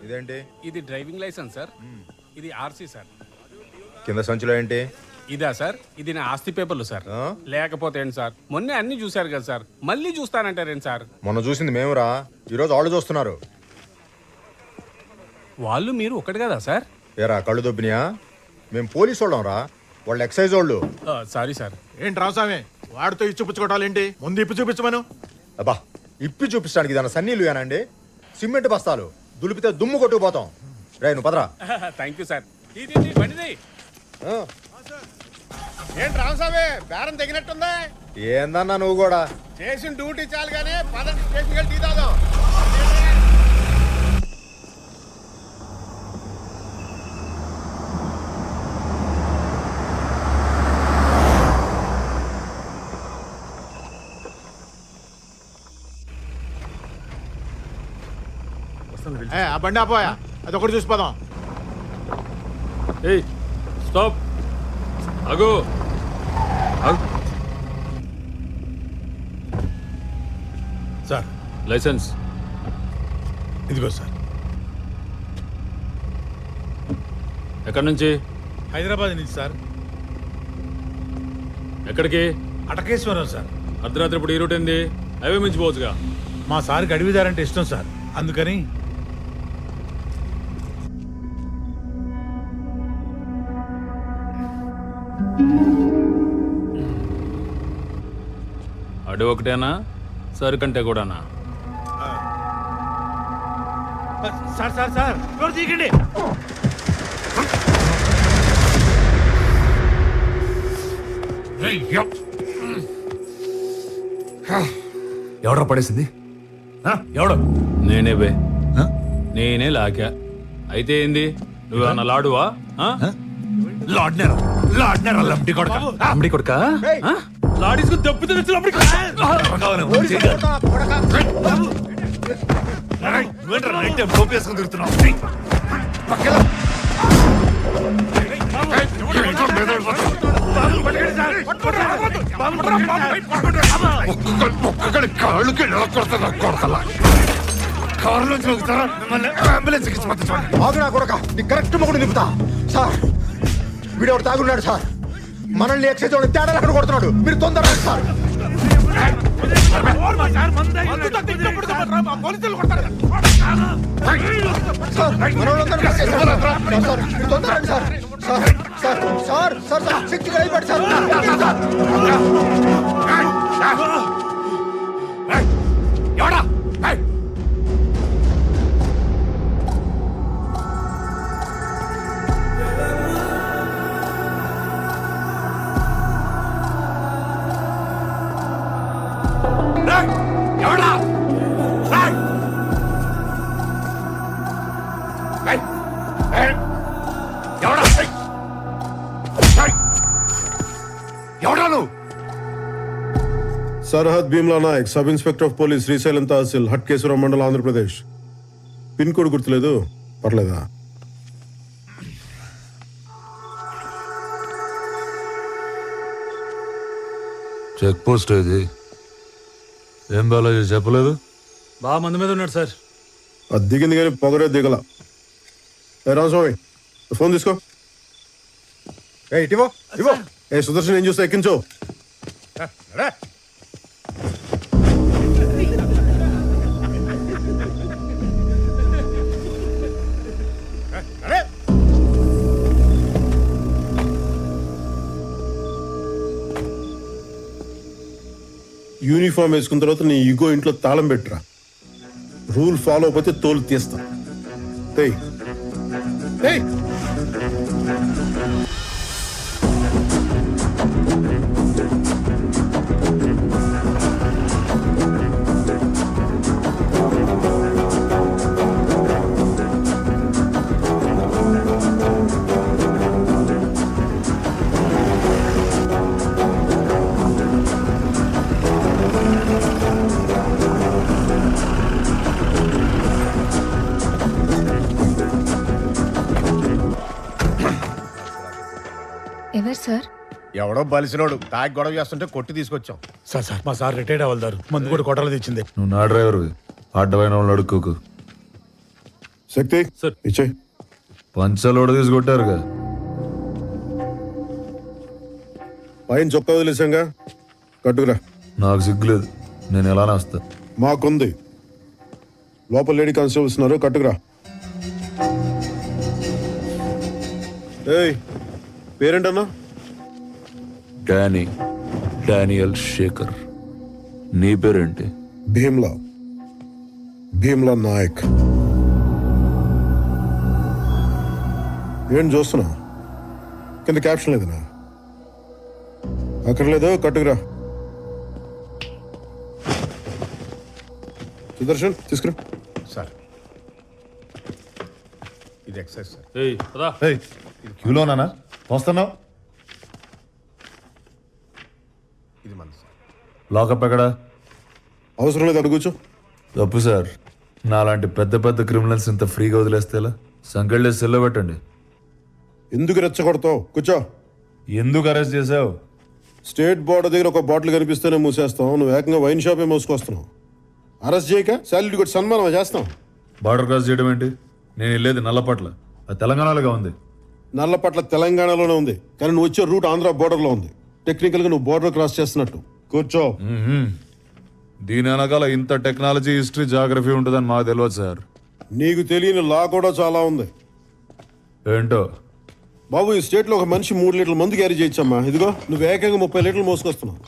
ఇదేంటి? ఇది driving licence sir. ఇది ఆర్సీ సార్. కింద సంచిలో ఏంటి? ఇదా సార్? ఇది నా ఆస్తి పేపర్లు సార్. లేకపోతే ఏంటి సార్, మొన్నే అన్ని చూశారు కదా సార్, మళ్ళీ చూస్తానంటారేంటి సార్? మొన్న చూసింది మేమురా, ఈరోజు వాళ్ళు చూస్తున్నారు. వాళ్ళు మీరు ఒకటి కదా సార్? ఏరా కళ్ళు దొబ్బినాయా? మేము పోలీసు వాళ్ళం రా, వాళ్ళు ఎక్సైజ్ వాళ్ళు. Sorry sir. ఏంటి రామస్వామి వాడితో ఇచ్చి పుచ్చుకోవటాలేంటి? ముందు ఇప్పు చూపించమను. అబ్బా, ఇప్పి చూపించడానికి ఇదన్న సన్నీళ్ళు ఏనండి? సిమెంట్ బస్తాలు దులిపితే దుమ్ము కొట్టుకుపోతాం. రే నువ్వు పదరా. Thank you sir. బండిది. ఏంటి రామస్వామి బేరం తగినట్టుందా? ఏందన్నా నువ్వు కూడా? చేసిన డ్యూటీ చాలు కానీ పదండి స్టేషన్కి వెళ్ళి టీ తాగుదాం. ఆ బండి ఆపోయా, అది ఒకటి చూసిపోదాం. ఏయ్ స్టాప్, ఆగు. సార్ లైసెన్స్ ఇదిగో సార్. ఎక్కడి నుంచి? హైదరాబాద్ నుంచి సార్. ఎక్కడికి? అటకేశ్వరం సార్. అర్ధరాత్రి ఇప్పుడు ఈ రూట్ ఏంది? హైవే మించిపోవచ్చుగా. మా సార్కి అడవిదారంటే ఇష్టం సార్, అందుకని. అడవి ఒకటేనా, సరుకంటే కూడానా? సార్ సార్ సార్ తీకండి. ఎవడ్రా పడేసింది? ఎవడు? నేనే బే, నేనే లాకా. అయితే ఏంది, నువ్వేమన్నా లాడువా? అమ్మడి కొడుక లాడీసుకుని తప్పితే కరెక్ట్ మొగుడు నింపుతా సార్. వీడెవడు తాగున్నాడు సార్, మనల్ని ఎక్సైజ్ వాడు తేడా అక్కడ కొడుతున్నాడు. మీరు తొందరగా సార్. सरहद Bheemla Nayak sub inspector of police Srisailam tehsil Hatakeswaram mandal Andhra Pradesh pin code गुर्तुलेदु पर्लेदा చెక్ పోస్ట్ ఇది ఏం బాలాజీ చెప్పలేదు? బాగా మంది మీద ఉన్నాడు సార్. అది దిగింది కానీ పొగరే దిగల. రామస్వామి ఫోన్ తీసుకో. ఇటివో ఇవో. ఏ సుదర్శన్ ఏం చూస్తా ఎక్కించో. యూనిఫామ్ వేసుకున్న తర్వాత నీ ఈగో ఇంట్లో తాళం పెట్టురా. రూల్ ఫాలో అయిపోతే తోలు తీస్తా. ఎవరు సార్? ఎవడో బలిసినోడు తాగి గొడవ చేస్తుంటే కొట్టి తీసుకొచ్చాం. సార్ సార్ మా సార్ రిటైర్డ్ అవ్వదారు మందు కూడా కొట్టాలి తెచ్చింది. నువ్వు నా డ్రైవర్వి, అడ్డమైన వాళ్ళు అడుక్కోకు. శక్తి సార్. ఇచ్చే. పంచలోడ తీసుకొట్టారుగా. పైన చొక్కా వదిలేసాంగా, కట్టుకురా. నాకు సిగ్గులేదు, నేను ఎలానే వస్తా. మాకుంది. లోపల లేడీ కానిస్టేబుల్స్ ఉన్నారు, కట్టుకురా. ఏయ్, పేరేంటన్నా? డానియల్ శేఖర్. నీ పేరేంటి? భీమ్లా నాయక్. ఏం చూస్తున్నా? కింద క్యాప్షన్ లేదనా? అక్కడ లేదు, కట్టుకురా. సుదర్శన్ తీసుకురా. సార్ ఇది ఎక్సైజ్ సార్. ఏయ్ పదా. క్యూలోనా వస్తున్నావు? ఇది మన సార్. లాకప్ ఎక్కడా? అవసరం లేదు, అడుగు కూర్చో. తప్పు సార్, నాలాంటి పెద్ద పెద్ద క్రిమినల్స్ ఇంత ఫ్రీగా వదిలేస్తే ఎలా? సంకెళ్ళేసి సెల్లో పెట్టండి. ఎందుకు రెచ్చగొడతావు? కూర్చో. ఎందుకు అరెస్ట్ చేసావు? స్టేట్ బోర్డర్ దగ్గర ఒక బాటిల్ కనిపిస్తేనే మూసేస్తాం, నువ్వు ఏకంగా వైన్ షాపే మోసుకొస్తున్నావు. అరెస్ట్ చేయక శాలరీ కొట్టి సన్మానం చేస్తాం. బార్డర్ క్రాస్ చేయడం ఏంటి? నేను వెళ్ళేది నల్లపట్ల, అది తెలంగాణలోగా ఉంది. నల్లపట్ల తెలంగాణలోనే ఉంది, కానీ నువ్వు వచ్చే రూట్ ఆంధ్ర బోర్డర్లో ఉంది. టెక్నికల్గా నువ్వు బోర్డర్ క్రాస్ చేస్తున్నట్టు. కూర్చో. దీని వెనకాల ఇంత టెక్నాలజీ, హిస్టరీ, జాగ్రఫీ ఉంటుందని మాకు తెలియదు సార్. నీకు తెలియని లా కూడా చాలా ఉంది. ఏంటో? బాబు, ఈ స్టేట్లో ఒక మనిషి 3 లీటర్ల మందు క్యారీ చేయొచ్చమ్మా. ఇదిగో నువ్వు ఏకంగా 30 లీటర్లు మోసుకొస్తున్నావు.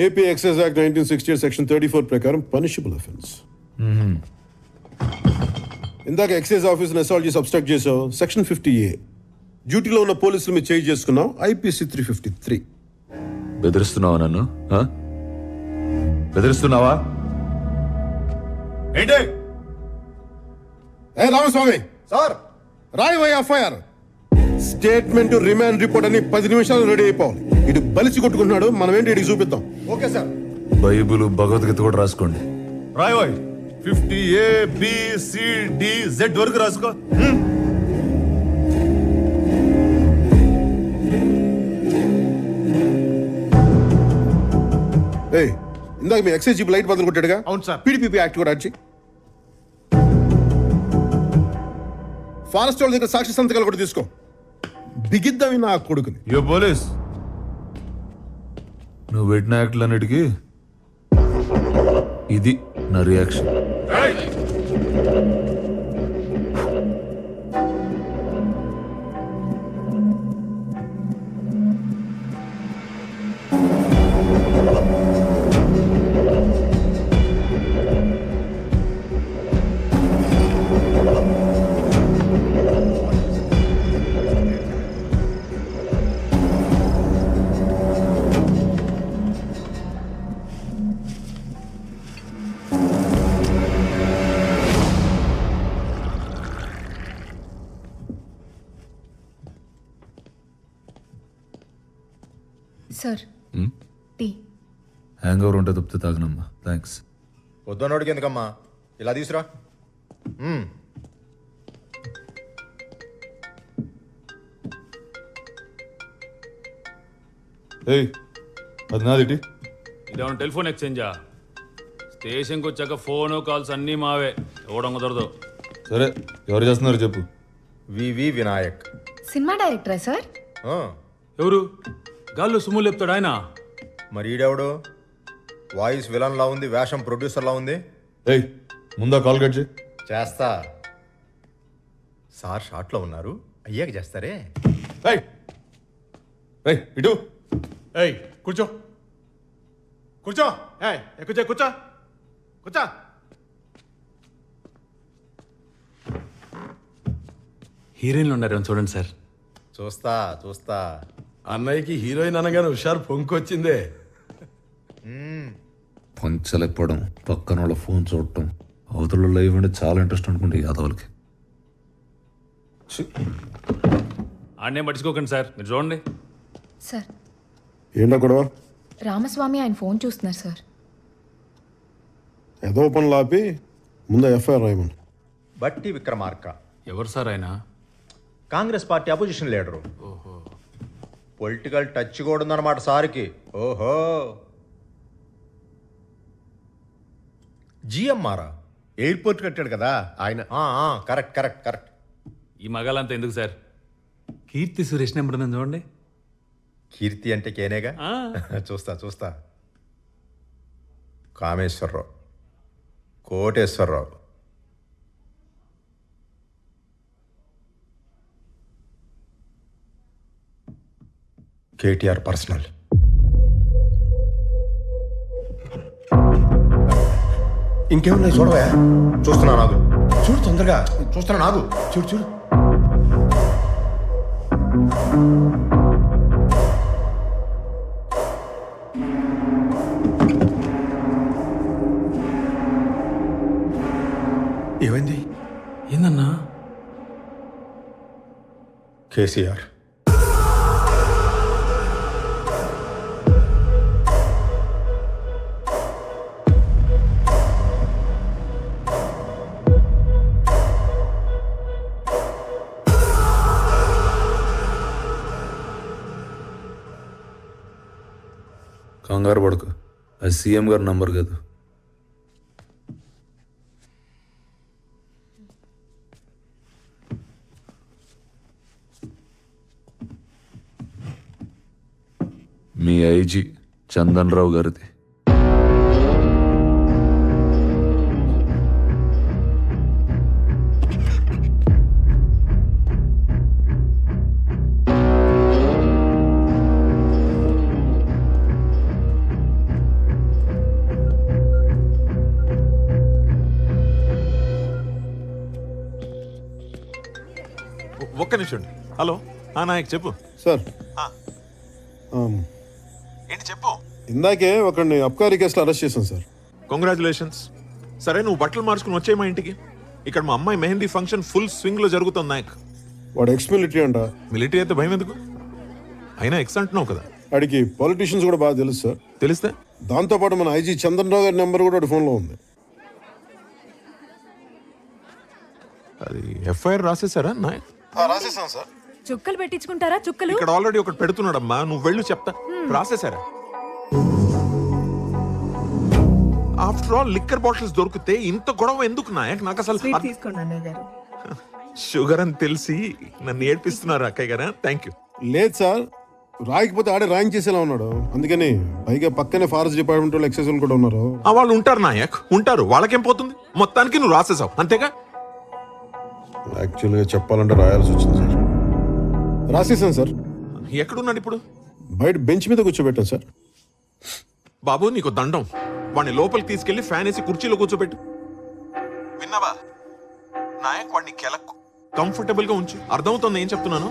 ఏపీ ఎక్సైజ్ యాక్ట్ 1968 సెక్షన్ 34 ప్రకారం పనిషబుల్ అఫెన్స్. ఇందాక ఎక్సైజ్ ఆఫీసర్ అసాల్ట్ చేసి అబ్స్ట్రాక్ట్ చేసావు, సెక్షన్ 50A. డ్యూటీలో ఉన్న పోలీసులు మీరు చేంజ్ చేసుకున్నావు, ఐపీసీ 353. బెదిరిస్తున్నావా నన్ను? బెదిరిస్తున్నావా ఏంటి? ఏ రామస్వామి సార్ రాయవయ్య ఎఫ్ఐఆర్. స్టేట్మెంట్, రిమాండ్ రిపోర్ట్ అని 10 నిమిషాలు రెడీ అయిపోవాలి. ఇటు బలిసి కొట్టుకుంటున్నాడు, మనం ఏంటి ఇటు చూపిద్దాం. Okay sir. బైబిల్, భగవద్గీత కూడా రాసుకోండి. రాయవాయ్ 50ABCDZ వరకు రాసుకో. ఏయ్, ఇందాక మీ ఎక్సైజ్ జీప్ లైట్ బదులు కొట్టాడుగా? అవును సార్. పీడీపీ యాక్ట్ కూడా అడిచి ఫారెస్ట్ వాళ్ళ దగ్గర సాక్షి సంతకాలు కూడా తీసుకో. బిగిద్దామి నా కొడుకుని. యో పోలీస్, నువ్వు పెట్టిన యాక్ట్లన్నిటికీ ఇది నా reaction. Sir tea. Hangover ఉంటే తప్పితే తాగనమ్మా. థ్యాంక్స్. వద్దన్నోడికి ఎందుకమ్మా, ఇలా తీసురా. ఏయ్, అది నాదిటి. ఇదేమన్నా టెలిఫోన్ ఎక్స్చేంజా? స్టేషన్కి వచ్చాక ఫోను కాల్స్ అన్నీ మావే, ఇవ్వడం కుదరదు. సరే, ఎవరు చేస్తున్నారు చెప్పు. వివి వినాయక్. సినిమా డైరెక్టరా సార్? ఆ, ఎవరు? గాల్లో సుమ్ము లేపుతాడు ఆయన. మరి ఈడెవడు? వాయిస్ విలన్ లా ఉంది, వేషం ప్రొడ్యూసర్ లా ఉంది. ఏయ్, ముందా కాల్ కట్ చేయి. చేస్తా సార్. షార్ట్లో ఉన్నారు, అయ్యాక చేస్తారే. ఏయ్, ఏయ్, ఇటు. ఏయ్ కూర్చో, కూర్చో. ఏయ్ కూర్చో, కూర్చో, కూర్చో. హీరోయిన్లు ఉన్నారు చూడండి సార్. చూస్తా చూస్తా. అన్నయ్యకి హీరోయిన్ అనగానే హుషారు పొంకొచ్చిందే. పంచలేకపోవడం, పక్కన వాళ్ళ ఫోన్ చూడటం, అవతల లైవ్ అంటే చాలా ఇంట్రెస్ట్ అనుకుంటే యాదవులకి. ఆడనే పట్టించుకోకండి సార్, మీరు చూడండి. సార్, ఏంటో గొడవ? రామస్వామి ఆయన ఫోన్ చూస్తున్నారు సార్. ఏదో పనులు ఆపి ముందు ఎఫ్ఐఆర్ రాయమని. బట్టి విక్రమార్క ఎవరు సార్ ఆయన? Congress party opposition leader. Political touch కూడా ఉందన్నమాట సార్కి. ఓహో. జిఎంఆరా? ఎయిర్పోర్ట్ కట్టాడు కదా ఆయన. Correct correct correct. ఈ మగాలంతా ఎందుకు సార్? కీర్తి సురేష్ నెంబర్ ఉంది చూడండి. కీర్తి అంటే కేనేగా. చూస్తా. కామేశ్వరరావు, కోటేశ్వరరావు, కేటీఆర్ పర్సనల్. ఇంకేమున్నాయి చూడవా? చూస్తున్నా నాగు. చూడు తొందరగా. చూస్తున్నా నాగు. చూడు. ఏమైంది? ఏందన్నా? కేసీఆర్. కంగారు పడకు, అది సీఎం గారి నంబర్ కాదు. మీ ఐజీ చందన్ రావు గారిది. ఒక్క నిమిషం. హలో నాయక్ చెప్పు సార్ ఏంటి చెప్పు. ఇందాకే ఒకరిని అబ్కారీ కేసులో అరెస్ట్ చేశాను సార్. కంగ్రాచులేషన్స్. సరే నువ్వు బట్టలు మార్చుకుని వచ్చే మా ఇంటికి. ఇక్కడ మా అమ్మాయి మెహందీ ఫంక్షన్ ఫుల్ స్వింగ్ లో జరుగుతుంది నాయక్. వాడు ఎక్స్ మిలిటరీ అంట. మిలిటరీ అయితే భయం ఎందుకు? అయినా ఎక్స్ అంటున్నావు కదా. వాడికి పాలిటీషియన్స్ కూడా బాగా తెలుసు సార్. తెలిస్తే దాంతోపాటు మన ఐజీ చందన్ రావు గారి నెంబర్ కూడా వాడి ఫోన్లో ఉంది. అది ఎఫ్ఐఆర్ రాసేసారా నాయక్? రాసేసాను సార్. చుక్కలు పెట్టించుకుంటారా? చుక్కలు ఇక్కడ ఆల్రెడీ ఒకటి పెడుతున్నాడమ్మా, నువ్వు వెళ్ళు చెప్తా. రాసేసారా? ఆఫ్టర్ ఆల్ లిక్కర్ బాటిల్స్ దొరికితే ఇంత గొడవ ఎందుకు నాయక్? నాకు అసలు షుగర్ అని తెలిసి నన్ను ఏడ్పిస్తున్నారు అక్కయ్య గారా. Thank you. లేదు సార్, రాయకపోతే ఆడే రాయించేసేలా ఉన్నాడు. అందుకని పైగా పక్కనే ఫారెస్ట్ డిపార్ట్మెంట్ వాళ్ళు ఎక్సైజ్ కూడా ఉన్నారు. వాళ్ళు ఉంటారు నాయక్, ఉంటారు. వాళ్ళకేం పోతుంది? మొత్తానికి నువ్వు రాసేసావు అంతేగా? యాక్చువల్గా చెప్పాలంటే రాయాల్సి వచ్చింది సార్. రాసేసాను సార్. ఎక్కడున్నాడు ఇప్పుడు? బయట బెంచ్ మీద కూర్చోబెట్టాను సార్. బాబు నీకు దండం. వాడిని లోపలికి తీసుకెళ్లి ఫ్యాన్ వేసి కుర్చీలో కూర్చోబెట్టు. విన్నావా నాయక్? వాడిని కంఫర్టబుల్ గా ఉంచు. అర్థమవుతుంది ఏం చెప్తున్నాను?